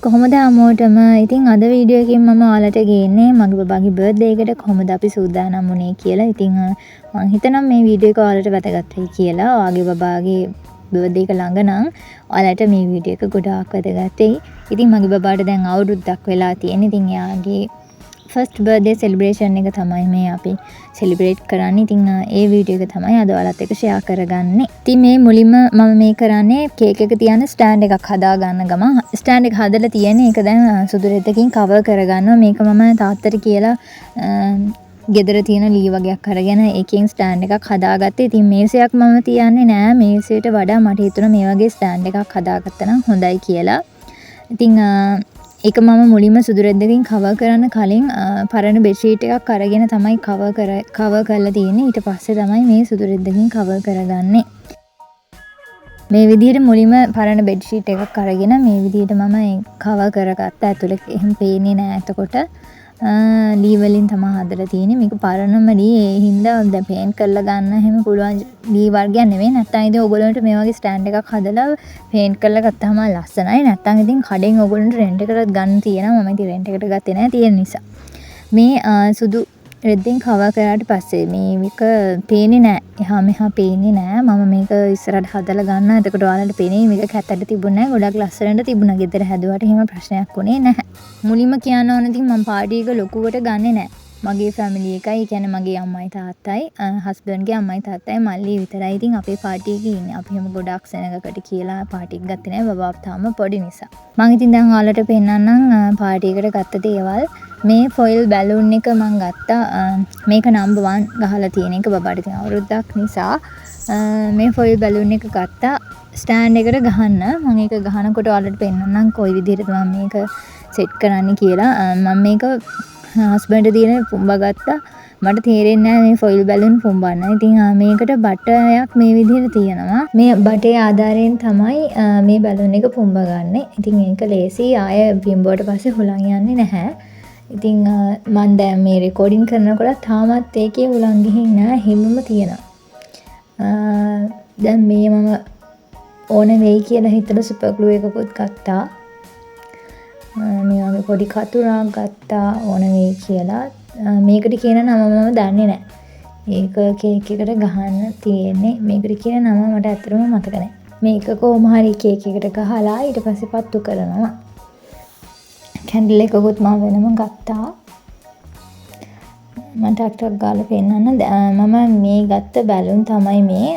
කොහොමද හැමෝටම ඉතින් අද වීඩියෝ එකකින් මම ඔයාලට ගේන්නේ මගේ බබාගේ බර්ත්ඩේ එකට කොහොමද අපි සූදානම් වුනේ කියලා. ඉතින් මම හිතනම් මේ වීඩියෝ එක ඔයාලට වැදගත් වෙයි කියලා. ඔයාගේ බබාගේ බර්ත්ඩේ එක ළඟ නම් ඔයාලට මේ වීඩියෝ එක ගොඩාක් වැදගත් වෙයි. ඉතින් මගේ බබාට දැන් අවුරුද්දක් වෙලා තියෙන. ඉතින් එයාගේ ෆස්ට් බර්ත්ඩේ සෙලිබ්‍රේෂන් එක තමයි මේ අපි සෙලිබ්‍රේට් කරන්නේ. ඉතින් ඒ වීඩියෝ එක තමයි අද ඔයාලත් එක්ක ෂෙයා කරගන්නේ. ඉතින් මේ මුලින්ම මම මේ කරන්නේ කේක් එක තියන ස්ටෑන්ඩ් එකක් හදා ගන්න ගමන් ස්ටෑන්ඩ් එක හදලා තියෙන ඒක දැන් සුදු රෙද්දකින් කවර් කරගන්නවා. මේක මම තාත්තට කියලා ගෙදර තියෙන ලී වගේක් අරගෙන ඒකෙන් ස්ටෑන්ඩ් එකක් හදාගත්තේ. ඉතින් මේසයක් මම තියන්නේ නෑ. මේසයට වඩා මට හිතුණා මේ වගේ ස්ටෑන්ඩ් එකක් හදාගත්තා නම් හොඳයි කියලා. ඉතින් ඒක මම මුලින්ම සුදු රෙද්දකින් කවර් කරන්න කලින් පරණ බෙඩ් ෂීට් එකක් අරගෙන තමයි කවර් කරලා තියෙන්නේ. ඊට පස්සේ තමයි මේ සුදු රෙද්දකින් කවර් කරගන්නේ. මේ විදිහට මුලින්ම පරණ බෙඩ් ෂීට් එකක් අරගෙන මේ විදිහට මම කවර් කරගත්තා. ඇතුලේ එහෙම පේන්නේ නැහැ. එතකොට ලී වලින් තමයි හදලා තියෙන්නේ. මේක පරණම ලී. ඒ හින්දා දැන් පේන්ට් කරලා ගන්න එහෙම පුළුවන් ලී වර්ගයක් නෙවෙයි. නැත්තම් ඉතින් ඔයගොල්ලන්ට මේ වගේ ස්ටෑන්ඩ් එකක් හදලා පේන්ට් කරලා ගත්තාම ලස්සනයි. නැත්තම් ඉතින් කඩෙන් ඔයගොල්ලන්ට රෙන්ට් එකකට ගන්න තියෙනවා. මම ඉතින් රෙන්ට් එකට ගත්තේ නැහැ තියෙන නිසා. මේ සුදු රෙද්දෙන් කවර් කරාට පස්සේ මේක පේන්නේ නැහැ. එහා මෙහා පේන්නේ නැහැ. මම මේක ඉස්සරහට හදලා ගන්න. එතකොට ඔයාලට පේන්නේ මේක කැතට තිබුණේ නැහැ. ගොඩක් ලස්සනට තිබුණා. ගෙදර හැදුවට එහෙම ප්‍රශ්නයක් වුණේ නැහැ. මුලින්ම කියන්න ඕන ඉතින් මම පාටි එක ලොකුවට ගන්නෙ නැහැ. මගේ ෆැමිලි එකයි, ඒ කියන්නේ මගේ අම්මයි තාත්තයි, හස්බන්ඩ්ගේ අම්මයි තාත්තයි මල්ලි විතරයි ඉතින් අපේ පාටි එකේ ඉන්නේ. අපි හැම ගොඩක් සෙනගකට කියලා පාටි එක ගත්තේ නැහැ. බබාත් තාම පොඩි නිසා. මම ඉතින් දැන් ඔයාලට පෙන්නන්නම් පාටි එකට ගත්ත දේවල්. මේ ෆොයිල් බැලුන් එක මම ගත්තා. මේක නම්බර් 1 ගහලා තියෙන එක බබාට තියෙන අවුරුද්දක් නිසා මේ ෆොයිල් බැලුන් එක ගත්තා ස්ටෑන්ඩ් එකට ගහන්න. මම ඒක ගහනකොට ඔයාලට පෙන්නන්නම් කොයි විදිහටද මම මේක සෙට් කරන්න කියලා. මම මේක හස්බන්ඩ් දින පුම්බා ගත්තා. මට තේරෙන්නේ නැහැ මේ ෆොයිල් බැලුන් පුම්බන්න. ඉතින් මේකට බටයක් මේ විදිහට තියෙනවා. මේ බටේ ආධාරයෙන් තමයි මේ බැලුන් එක පුම්බ ගන්නෙ. ඉතින් ඒක ලේසි. ආය පිම්බුවට පස්සේ හුලං යන්නේ නැහැ. ඉතින් මම දැන් මේ රෙකෝඩින් කරනකොට තාමත් ඒකේ හුලං ගිහින් නැහැ. හිමම තියෙනවා. දැන් මේ මම ඕන වෙයි කියලා හිතලා සුපර් ග්ලූ එකකුත් ගත්තා. මේ වගේ පොඩි කතුරක් ගත්තා ඕන වෙයි කියලා. මේකට කියන නම මම දන්නේ නැහැ. ඒක කේක් එකට ගහන්න තියෙන්නේ. මේකට කියන නම මට ඇත්තටම මතක නැහැ. මේක කොහොම හරි කේක් එකට ගහලා ඊට පස්සේ පත්තු කරනවා. කැන්ඩල් එකකුත් මම වෙනම ගත්තා. මම ටක් ගාලා පෙන්නන්න. මම මේ ගත්ත බැලුන් තමයි මේ.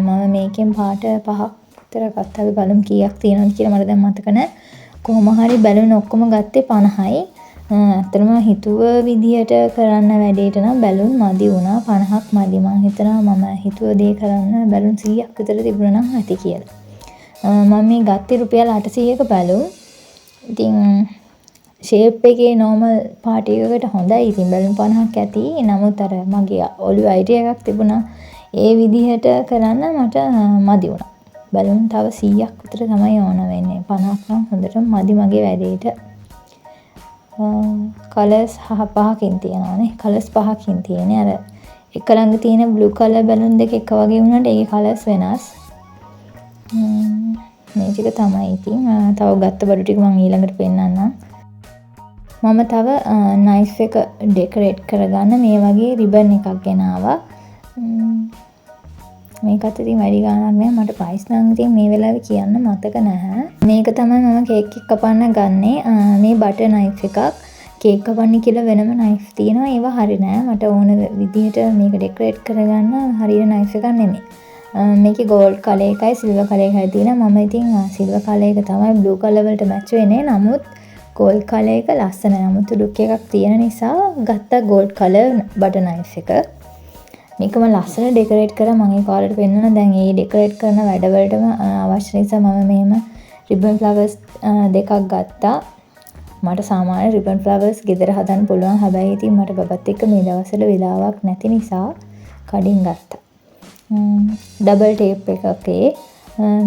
මම මේකෙන් පාට 5ක් විතර ගත්තා. බැලුන් කීයක් තියෙනවද කියලා මට දැන් මතක නැහැ. කොහොම හරි බැලුන් ඔක්කොම ගත්තේ 50යි. ඇත්තටම හිතුව විදියට කරන්න වැඩේට නම් බැලුන් මදි වුණා. 50ක් මදි. මම හිතනවා මම හිතුව දේ කරන්න බැලුන් 100ක් විතර තිබුණා නම් ඇති කියලා. මම මේ ගත්තේ රුපියල් 800ක බැලුන්. ඉතින් ෂේප් එකේ නෝමල් පාටි එකකට හොඳයි. ඉතින් බැලුන් 50ක් ඇති. නමුත් අර මගේ ඔළුවේ අයිඩියා එකක් තිබුණා. ඒ විදිහට කරන්න මට මදි වුණා. බැලුන් තව 100ක් විතර තමයි ඕන වෙන්නේ. 50ක් නම් හොඳටම මදි මගේ වැඩේට. කලර්ස් 5කින් තියෙනවානේ. කලර්ස් 5කින් තියෙන්නේ. අර එක ළඟ තියෙන බ්ලූ කලර් බැලුන් දෙක එක වගේ වුණාට ඒකේ කලර්ස් වෙනස්. මේ ටික තමයි ඉතින්. තව ගත්ත බඩු ටික මම ඊළඟට පෙන්නන්නම්. මම තව නයිෆ් එක ඩෙකොරේට් කරගන්න මේ වගේ රිබන් එකක් ගෙනාවා. මේකත් ඉතින් වැඩි ගාණක් නෑ. මට ප්‍රයිස් නම් ඉතින් මේ වෙලාවේ කියන්න මතක නැහැ. මේක තමයි මම කේක් එක කපන්න ගන්නේ. මේ බටර් නයිෆ් එකක්. කේක් කපන්න කියලා වෙනම නයිෆ් තියෙනවා. ඒවා හරි නෑ. මට ඕන විදිහට මේක ඩෙකොරේට් කරගන්න හරියට නයිෆ් එකක් නෙමෙයි. මේකේ ගෝල්ඩ් කලර් එකයි සිල්වර් කලර් එකයි තියෙනවා. මම ඉතින් සිල්වර් කලර් එක තමයි බ්ලූ කලර් වලට මැච් වෙන්නේ. නමුත් ගෝල්ඩ් කලර් එක ලස්සනයි. නමුත් ලුක් එකක් තියෙන නිසා ගත්තා ගෝල්ඩ් කලර් බටර් නයිෆ් එක. මේකම ලස්සන ඩෙකොරේට් කරා. මම ඒක ඔයාලට පෙන්නනවා. දැන් මේ ඩෙකොරේට් කරන වැඩවලටම අවශ්‍ය නිසා මම මෙහෙම රිබන් ෆ්ලවර්ස් දෙකක් ගත්තා. මට සාමාන්‍ය රිබන් ෆ්ලවර්ස් ගෙදර හදන්න පුළුවන්. හැබැයි ඉතින් මට බබත් එක්ක මේ දවස්වල වෙලාවක් නැති නිසා කඩින් ගත්තා. ඩබල් ටේප් එකකේ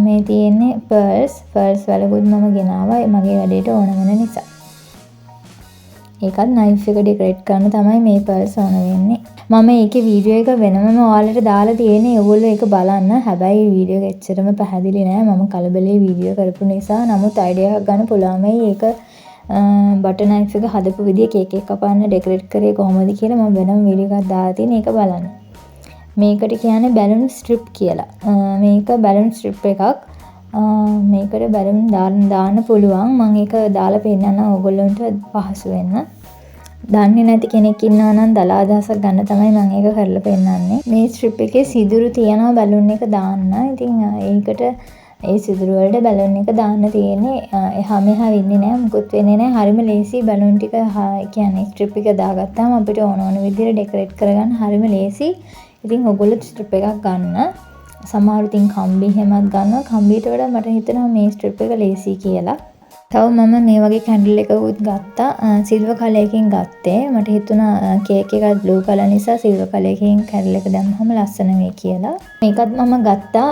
මේ තියෙන්නේ පර්ල්ස් වලකුත් මම ගෙනාවා. මගේ වැඩේට ඕන වෙන නිසා. ඒකත් නයිෆ් එක ඩෙකොරේට් කරන්න තමයි මේ පර්ස් ඕන වෙන්නේ. මම ඒකේ වීඩියෝ එක වෙනමම ඔයාලට දාලා තියෙන්නේ. ඔයගොල්ලෝ ඒක බලන්න. හැබැයි වීඩියෝ එක එච්චරම පැහැදිලි නෑ. මම කලබලේ වීඩියෝ කරපු නිසා. නමුත් අයිඩියා එකක් ගන්න පුළුවන් වෙයි. ඒක බටර් නයිෆ් එක හදපු විදිය කේක් එක කපන්න ඩෙකොරේට් කරේ කොහොමද කියලා මම වෙනම වීඩියෝ එකක් දාලා තියෙන. ඒක බලන්න. මේකට කියන්නේ බැලුන් ස්ට්‍රිප් කියලා. මේක බැලුන් ස්ට්‍රිප් එකක්. මේකට බැලුන් දාන්න පුළුවන්. මම ඒක දාලා පෙන්නන්නම් ඔයගොල්ලන්ට පහසු වෙන්න. දන්නේ නැති කෙනෙක් ඉන්නවා නම් දලා අදහසක් ගන්න තමයි මම ඒක කරලා පෙන්නන්නේ. මේ ස්ට්‍රිප් එකේ සිදුරු තියනවා බැලුන් එක දාන්න. ඉතින් ඒකට ඒ සිදුරු වලට බැලුන් එක දාන්න තියෙන්නේ. එහා මෙහා වෙන්නේ නැහැ. මුකුත් වෙන්නේ නැහැ. හරිම ලේසි බැලුන් ටික කියන්නේ ස්ට්‍රිප් එක දාගත්තාම අපිට ඕන ඕන විදිහට ඩෙකොරේට් කරගන්න හරිම ලේසි. ඉතින් ඔයගොල්ලෝ ස්ට්‍රිප් එකක් ගන්න. සමහර ඉතින් කම්බි හැමත් ගන්නවා. කම්බියට වඩා මට හිතෙනවා මේ ස්ට්‍රිප් එක ලේසි කියලා. තව මම මේ වගේ කැන්ඩල් එකකුත් ගත්තා. සිල්වර් කලර් එකකින් ගත්තේ. මට හිතුණා කේක් එක බ්ලූ කලර් නිසා සිල්වර් කලර් එකකින් කැන්ඩල් එක දැම්මම ලස්සන වෙයි කියලා. මේකත් මම ගත්තා.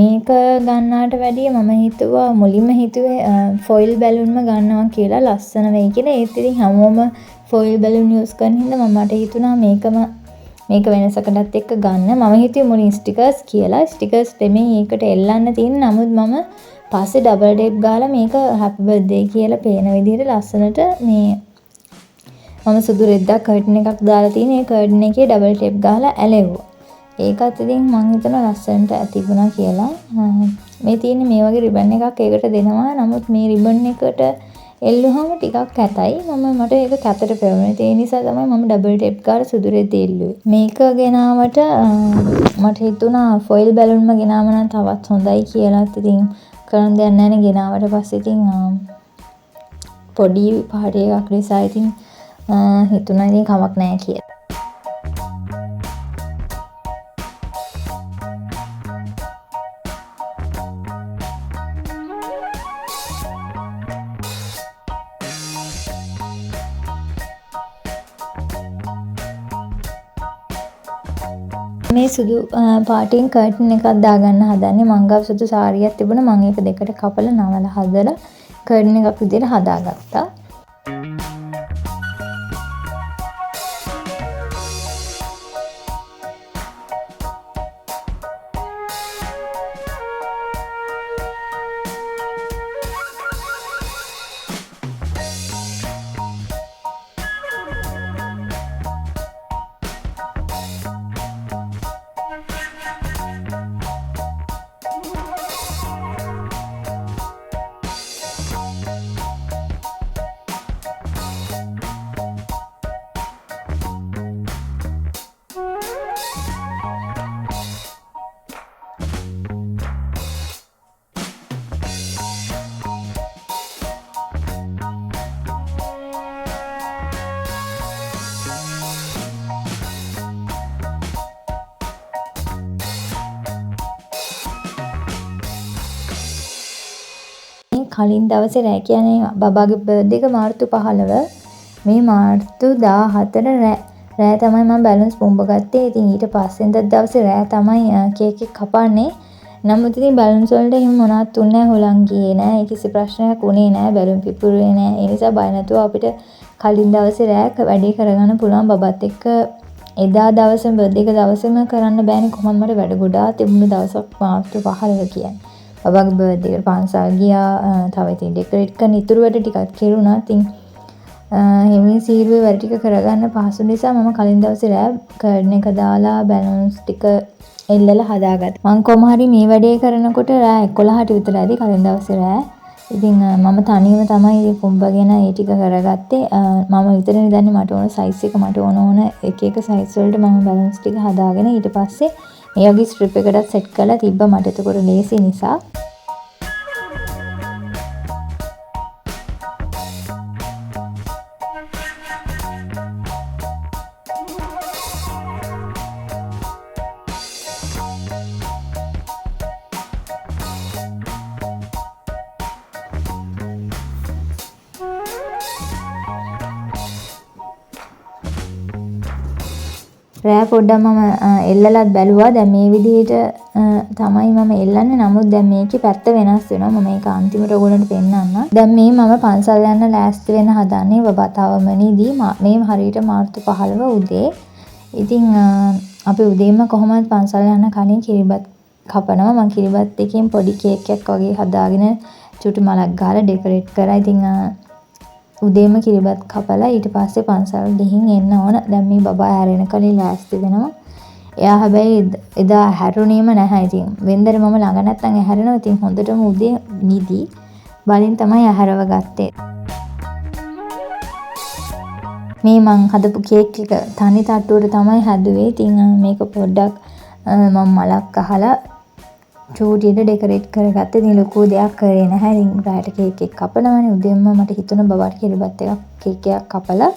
මේක ගන්නාට වැඩිය මම හිතුවා මුලින්ම හිතුවේ ෆොයිල් බැලුන්ම ගන්නවා කියලා ලස්සන වෙයි කියලා. ඒත් ඉතින් හැමෝම ෆොයිල් බැලුන් යූස් කරන හින්දා මට හිතුණා මේක වෙනසකටත් එක්ක ගන්න. මම හිතුවේ මුලින් ස්ටිකර්ස් කියලා. ස්ටිකර්ස් දෙමේ ඒකට එල්ලන්න තියෙන. නමුත් මම පස්සේ ඩබල් ටේප් ගාලා මේක හැපි බර්ත්ඩේ කියලා පේන විදිහට ලස්සනට මේ මම සුදු රෙද්දක් කර්ටන් එකක් දාලා තියෙන. ඒ කර්ටන් එකේ ඩබල් ටේප් ගාලා ඇලෙව්වා. ඒකත් ඉතින් මම හිතනවා ලස්සනට තිබුණා කියලා. මේ තියෙන්නේ මේ වගේ රිබන් එකක් ඒකට දෙනවා. නමුත් මේ රිබන් එකට එල්ලුවාම ටිකක් කැතයි. මට ඒක කැතට පෙවුනේ. ඒ නිසා තමයි මම ඩබල් ටේප් ගාලා සුදු රෙද්ද එල්ලුවේ. මේක ගෙනාවට මට හිතුණා ෆොයිල් බැලුන්ම ගෙනාම නම් තවත් හොඳයි කියලාත් ඉතින් කරන් දෙයක් නැහැ නේ. ගෙනාවට පස්සේ ඉතින් පොඩි පාටි එකක් නිසා ඉතින් හිතුණා ඉතින් කමක් නැහැ කියලා. මේ සුදු පාටින් කර්ටන් එකක් දාගන්න හදන්නේ. මං ගාව සුදු සාරියක් තිබුණා. මම ඒක දෙකට කපලා නවලා හදලා කර්ටන් එකක් විදිහට හදාගත්තා. කලින් දවසේ රෑ කියන්නේ බබාගේ බර්ත්ඩේ එක මාර්තු 15. මේ මාර්තු 14 රෑ තමයි මම බැලුන්ස් පොම්බ ගත්තේ. ඉතින් ඊට පස්සේ දවසේ රෑ තමයි කේක් එක කපන්නේ. නමුත් ඉතින් බැලුන්ස් වලට එහෙම මොනවත් උන්නේ නැහැ. හොලන් ගියේ නැහැ. ඒ කිසි ප්‍රශ්නයක් උනේ නැහැ. බැලුන් පිපුරුවේ නැහැ. ඒ නිසා බය නැතුව අපිට කලින් දවසේ රෑ වැඩේ කරගන්න පුළුවන්. බබත් එක්ක එදා දවසේ බර්ත්ඩේ එක දවසේම කරන්න බෑනේ. කොහොමද මට වැඩ ගොඩාක් තිබුණු දවසක් මාර්තු 15 කියන්නේ. බබාගේ බර්ත්ඩේ එකට පන්සල් ගියා. තව ඉතින් ඩෙකොරේට් කරන ඉතුරු වැඩ ටිකක් කෙරුණා. ඉතින් හිමින් සීරුවේ වැඩ ටික කරගන්න පහසු නිසා මම කලින් දවසේ රෑ කර්ඩන් එක දාලා බැලුන්ස් ටික එල්ලලා හදාගත්තා. මම කොහොම හරි මේ වැඩේ කරනකොට රෑ 11ට විතර ඇති කලින් දවසේ රෑ. ඉතින් මම තනියම තමයි පොම්බගෙන ඒ ටික කරගත්තේ. මම විතරනේ දන්නේ මට ඕන සයිස් එක මට ඕන එක සයිස් වලට මම බැලුන්ස් ටික හදාගෙන ඊට පස්සේ මේ වගේ ස්ට්‍රිප් එකකට සෙට් කරලා තිබ්බා. මට එතකොට ලේසි නිසා. රෑ පොඩ්ඩක් මම එල්ලලත් බැලුවා. දැන් මේ විදිහට තමයි මම එල්ලන්නේ. නමුත් දැන් මේකේ පැත්ත වෙනස් වෙනවා. මම මේක අන්තිමට ඔයගොල්ලන්ට පෙන්නන්නම්. දැන් මේ මම පන්සල් යන්න ලෑස්ති වෙන්න හදන්නේ බබතාවමනිදී. මේ හරියට මාර්තු 15 උදේ. ඉතින් අපි උදේම කොහොමද පන්සල් යන්න කලින් කිරිබත් කපනවා. මම කිරිබත් එකකින් පොඩි කේක් එකක් වගේ හදාගෙන චුටි මලක් ගහලා ඩෙකොරේට් කරා. ඉතින් උදේම කිරිබත් කපලා ඊට පස්සේ පන්සල් ගිහින් එන්න ඕන. දැන් මේ බබා හැරෙන කලින් ලෑස්ති වෙනවා. එයා හැබැයි එදා හැරුණේම නැහැ. ඉතින් වෙන්දර මම ළඟ නැත්තම් ඇහැරෙනවා. ඉතින් හොඳටම උදේ නිදි බලින් තමයි ඇහැරව ගත්තේ. මේ මං හදපු කේක් එක තනි තට්ටුවට තමයි හැදුවේ. ඉතින් මේක පොඩ්ඩක් මම මලක් අහලා චූටියට ඩෙකොරේට් කරගත්තේ. ඉතින් ලොකු දෙයක් කරේ නැහැ. ඉතින් රාට කේක් එක කපනවනේ. උදේම මට හිතුණා බබාට කිරිබත් එකක් කේක් එකක් කපලා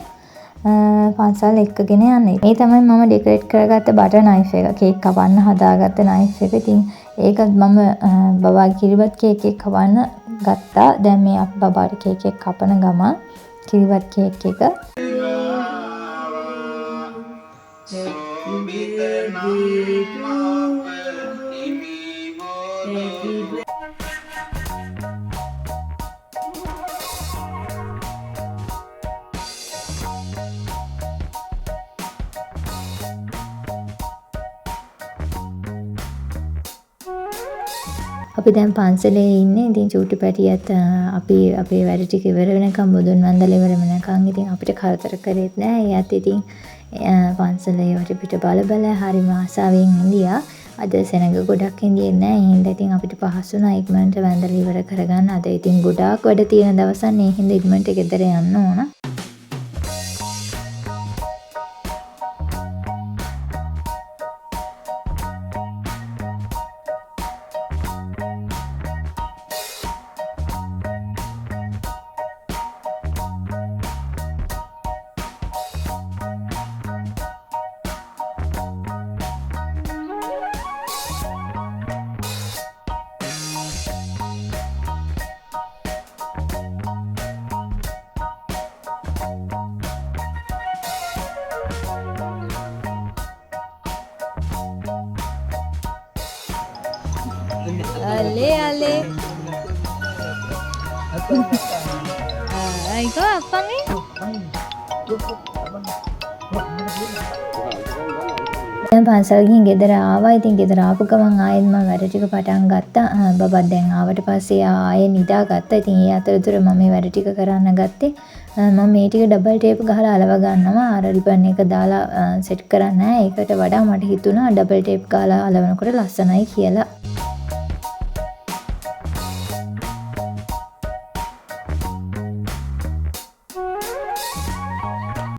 පන්සල් එක්කගෙන යන්න. මේ තමයි මම ඩෙකොරේට් කරගත්ත බටර් නයිෆ් එක. කේක් කපන්න හදාගත්ත නයිෆ් එක. ඉතින් ඒකත් මම බබාගේ කිරිබත් කේක් එක කපන්න ගත්තා. දැන් මේ බබාට කේක් එක කපන ගමන් කිරිබත් කේක් එක අපි දැන් පන්සලේ ඉන්නේ. ඉතින් චූටි පැටියත් අපි අපේ වැඩ ටික ඉවර වෙනකම් බුදුන් වන්දලා ඉවර වෙනකම් ඉතින් අපිට කරදර කරෙත් නෑ. එයාත් ඉතින් පන්සලේ වටපිට බල හරිම ආසාවෙන් ඉඳියා. අද සෙනඟ ගොඩක් ඉඳියේ නෑ. ඒ හින්දා ඉතින් අපිට පහසුණා ඉක්මනට වැඳලා ඉවර කරගන්න. අද ඉතින් ගොඩාක් වැඩ තියෙන දවසක්. ඒ හින්දා ඉක්මනට ගෙදර යන්න ඕන. Ale. Ikaw, apang eh. දැන් පන්සල් ගිහින් ගෙදර ආවා. ඉතින් ගෙදර ආපු ගමන් ආයෙත් මම වැඩ ටික පටන් ගත්තා. බබා දැන් ආවට පස්සේ ආයෙ නිදාගත්තා. ඉතින් ඒ අතරතුර මම මේ වැඩ ටික කරන්න ගත්තේ. මම මේ ටික ඩබල් ටේප් ගහලා අලව ගන්නවා. අර රිබන් එක දාලා සෙට් කරන්නේ නැහැ. ඒකට වඩා මට හිතුණා ඩබල් ටේප් ගහලා අලවනකොට ලස්සනයි කියලා.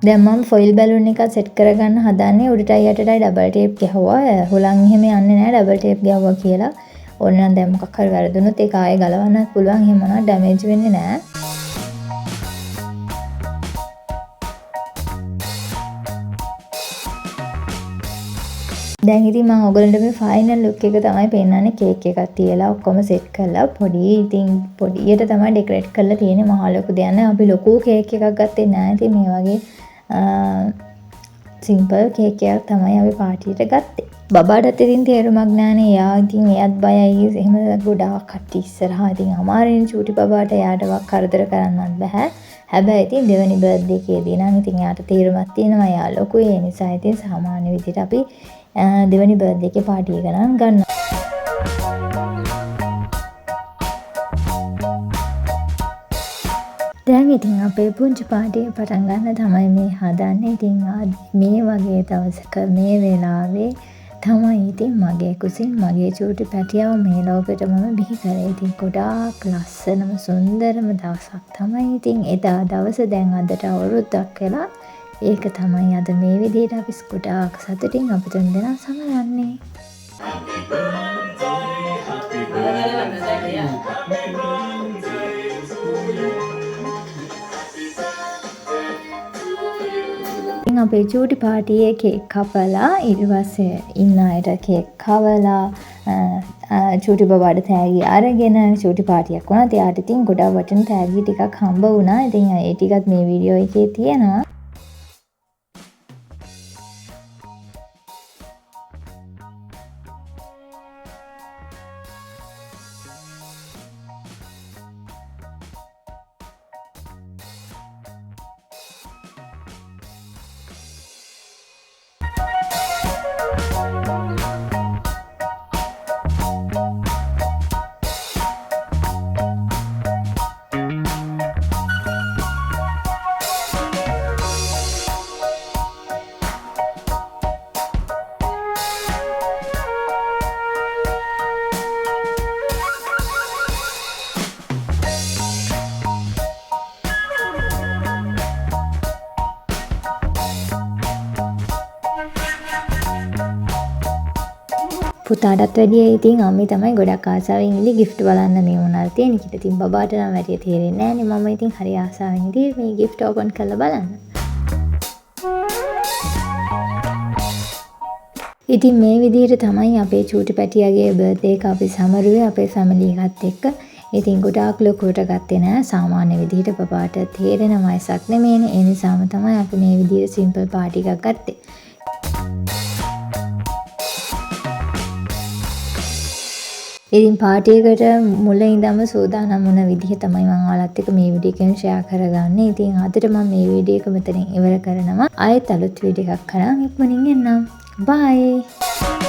දැන් මම ෆොයිල් බැලුන් එක සෙට් කරගන්න හදන්නේ. උඩටයි යටටයි ඩබල් ටේප් ගහුවා. හුලං එහෙම යන්නේ නැහැ ඩබල් ටේප් ගහුවා කියලා. ඕනනම් දැන් මොකක් හරි වැරදුනොත් ඒක ආයෙ ගලවන්නත් පුළුවන්. එහෙම මොනවා ඩැමේජ් වෙන්නේ නැහැ. දැන් ඉතින් මම ඔයගලන්ට මේ ෆයිනල් ලුක් එක තමයි පෙන්නන්නේ. කේක් එකක් තියලා ඔක්කොම සෙට් කරලා පොඩියට තමයි ඩෙකොරේට් කරලා තියෙන්නේ. මහා ලොකු දෙයක් නෑ. අපි ලොකු කේක් එකක් ගත්තේ නෑ. ඉතින් මේ වගේ සිම්පල් කේක් එකක් තමයි අපි පාටියට ගත්තේ. බබාටත් ඉතින් තේරුමක් නෑනේ. එයා ඉතින් එයත් බයයි. එහෙම ගොඩාක් කට්ටි ඉස්සරහා ඉතින් අමාරුනේ චූටි බබාට. එයාටවත් කරදර කරන්නත් බෑ. හැබැයි ඉතින් දෙවෙනි බර්ත්ඩේ එකේදී නම් ඉතින් එයාට තීරමක් තියෙනවා. එයා ලොකුයි. ඒ නිසා ඉතින් සාමාන්‍ය විදිහට අපි දෙවෙනි බර්ත්ඩේ එකේ පාටි එක නම් ගන්නවා. දැන් ඉතින් අපේ පුංචි පාටිය පටන් ගන්න තමයි මේ හදන්නේ. ඉතින් මේ වගේ දවසක මේ වෙලාවේ තමයි ඉතින් මගේ කුසින් මගේ චූටි පැටියව මේ ලෝකෙට මම බිහි කරේ. ඉතින් ගොඩාක් ලස්සනම සුන්දරම දවසක් තමයි ඉතින් එදා දවස. දැන් අදට අවුරුද්දක් වෙලා. ඒක තමයි අද මේ විදිහට අපි ගොඩාක් සතුටින් අපි තුන් දෙනා සමරන්නේ. අපේ චූටි පාටියේ කේක් කපලා ඊට පස්සේ ඉන්න අයට කේක් කවලා චූටි බබාට තෑගි අරගෙන චූටි පාටියක් වුණා. එයාට ඉතින් ගොඩාක් වටින තෑගි ටිකක් හම්බ වුණා. ඉතින් ඒ ටිකත් මේ වීඩියෝ එකේ තියෙනවා. පුතාටත් වැඩිය ඉතින් අම්මි තමයි ගොඩක් ආසාවෙන් ඉඳි gift බලන්න මේ මොනවාද තියෙන කියලා. ඉතින් බබාට නම් වැඩිය තේරෙන්නේ නැහැ නේ. මම ඉතින් හරි ආසාවෙන් ඉඳි මේ gift open කරලා බලන්න. ඉතින් මේ විදිහට තමයි අපේ චූටි පැටියාගේ බර්ත්ඩේ එක අපි සමරුවේ අපේ ෆැමිලි එකත් එක්ක. ඉතින් ගොඩාක් ලොකුවට ගත්තේ නෑ. සාමාන්‍ය විදිහට බබාට තේරෙන වයසක් නෙමෙයිනේ. ඒ නිසාම තමයි අපි මේ විදිහට සිම්පල් පාටි එකක් ගත්තේ. ඉතින් පාටි එකට මුල ඉඳන්ම සූදානම් වුණ විදිහ තමයි මම ඔයාලත් එක්ක මේ වීඩියෝ එකෙන් ෂෙයා කරගන්නේ. ඉතින් අදට මම මේ වීඩියෝ එක මෙතනින් ඉවර කරනවා. ආයෙත් අලුත් වීඩියෝ එකක් කරන් ඉක්මනින් එන්නම්. බයි.